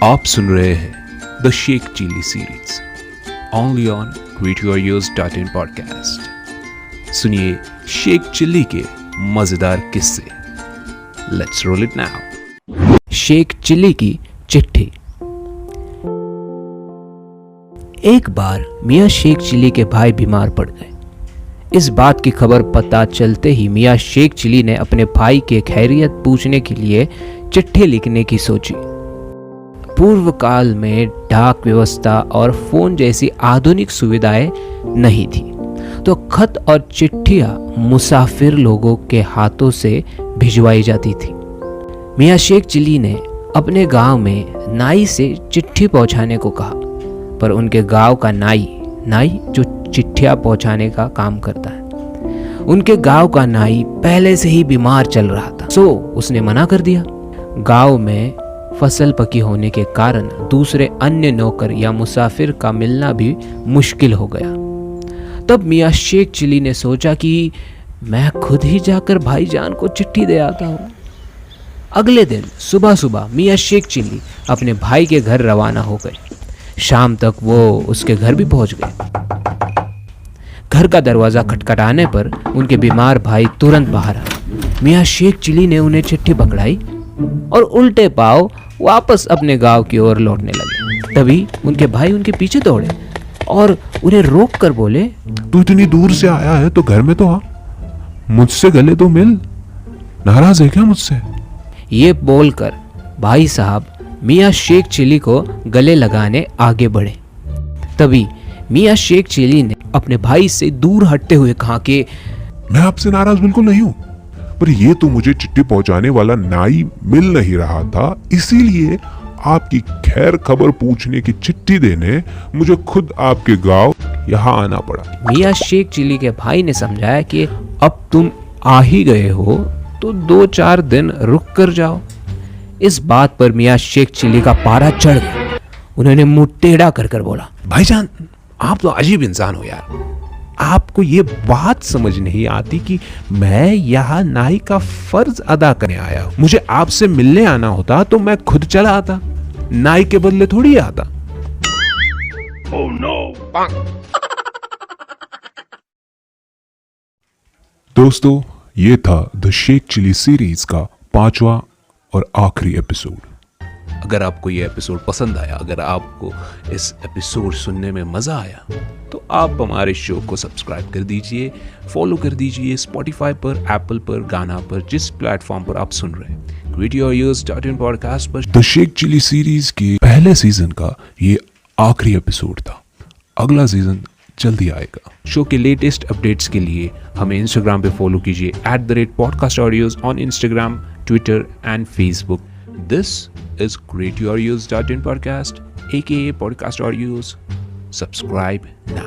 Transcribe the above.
आप सुन रहे हैं the Sheikh Chilli series only on createyouryours.in podcast. सुनिए शेख चिल्ली के मजेदार किस्से। Let's roll it now. Sheikh Chilli की चिट्ठी। एक बार मियाँ शेख चिल्ली के भाई बीमार पड़ गए। इस बात की खबर पता चलते ही मियाँ शेख चिल्ली ने अपने भाई के खैरियत पूछने के लिए चिट्ठी लिखने की सोची। पूर्व काल में डाक व्यवस्था और फोन जैसी आधुनिक सुविधाएं नहीं थी, तो खत और चिट्ठियां मुसाफिर लोगों के हाथों से भिजवाई जाती थी। मियाँ शेख चिल्ली ने अपने गांव में नाई से चिट्ठी पहुंचाने को कहा, पर उनके गांव का नाई जो चिट्ठियां पहुंचाने का काम करता है, उनके गांव का नाई पहले से ही बीमार चल रहा था, सो उसने मना कर दिया। गांव में फसल पकी होने के कारण दूसरे अन्य नौकर या मुसाफिर का मिलना भी मुश्किल हो गया। तब मियाँ शेख चिल्ली ने सोचा कि मैं खुद ही जाकर भाईजान को चिट्ठी दे आता हूँ। अगले दिन सुबह सुबह मियाँ शेख चिल्ली अपने भाई के घर रवाना हो गए। शाम तक वो उसके घर भी पहुंच गए। घर का दरवाजा खटखटाने पर उनके बीमार भाई तुरंत बाहर आए। मियाँ शेख चिल्ली ने उन्हें चिट्ठी पकड़ाई और उल्टे पांव वापस अपने गांव की ओर लौटने लगे। तभी उनके भाई उनके पीछे दौड़े और उन्हें रोक कर बोले, तू इतनी दूर से आया है तो घर में तो आ, मुझसे गले तो मिल, नाराज है क्या मुझसे? ये बोलकर भाई साहब मियाँ शेख चिल्ली को गले लगाने आगे बढ़े। तभी मियाँ शेख चिल्ली ने अपने भाई से दूर हटते हुए कहा कि मैं आपसे नाराज बिल्कुल नहीं हूँ, पर ये तो मुझे चिट्ठी पहुंचाने वाला नाई मिल नहीं रहा था, इसीलिए आपकी खैर खबर पूछने की चिट्ठी देने मुझे खुद आपके गांव यहाँ आना पड़ा। मियाँ शेख चिल्ली के भाई ने समझाया कि अब तुम आ ही गए हो तो 2-4 दिन रुक कर जाओ। इस बात पर मियाँ शेख चिल्ली का पारा चढ़ गया। उन्होंने मुंह टेढ़ा कर बोला, भाईजान, आप तो अजीब इंसान हो यार। आपको ये बात समझ नहीं आती कि मैं यहाँ नाई का फर्ज अदा करने आया हूँ। मुझे आपसे मिलने आना होता तो मैं खुद चला आता, नाई के बदले थोड़ी आता। Oh no! दोस्तों, ये था द शेख चिल्ली सीरीज का 5वां और आखिरी एपिसोड। अगर आपको ये एपिसोड पसंद आया, अगर आपको इस एपिसोड सुनने में मज़ा आया, तो आप हमारे शो को सब्सक्राइब कर दीजिए, फॉलो कर दीजिए स्पॉटिफाई पर, एप्पल पर, गाना पर, जिस प्लेटफॉर्म पर आप सुन रहे हैं। createyouryours.in पॉडकास्ट पर द शेख चिल्ली सीरीज के पहले सीजन का ये आखिरी एपिसोड था। अगला सीजन जल्दी आएगा। शो के लेटेस्ट अपडेट्स के लिए हमें इंस्टाग्राम पे फॉलो कीजिए @podcastaudios on Instagram, Twitter and Facebook. This is createyouryours.in podcast, aka Podcast Audios. Subscribe now.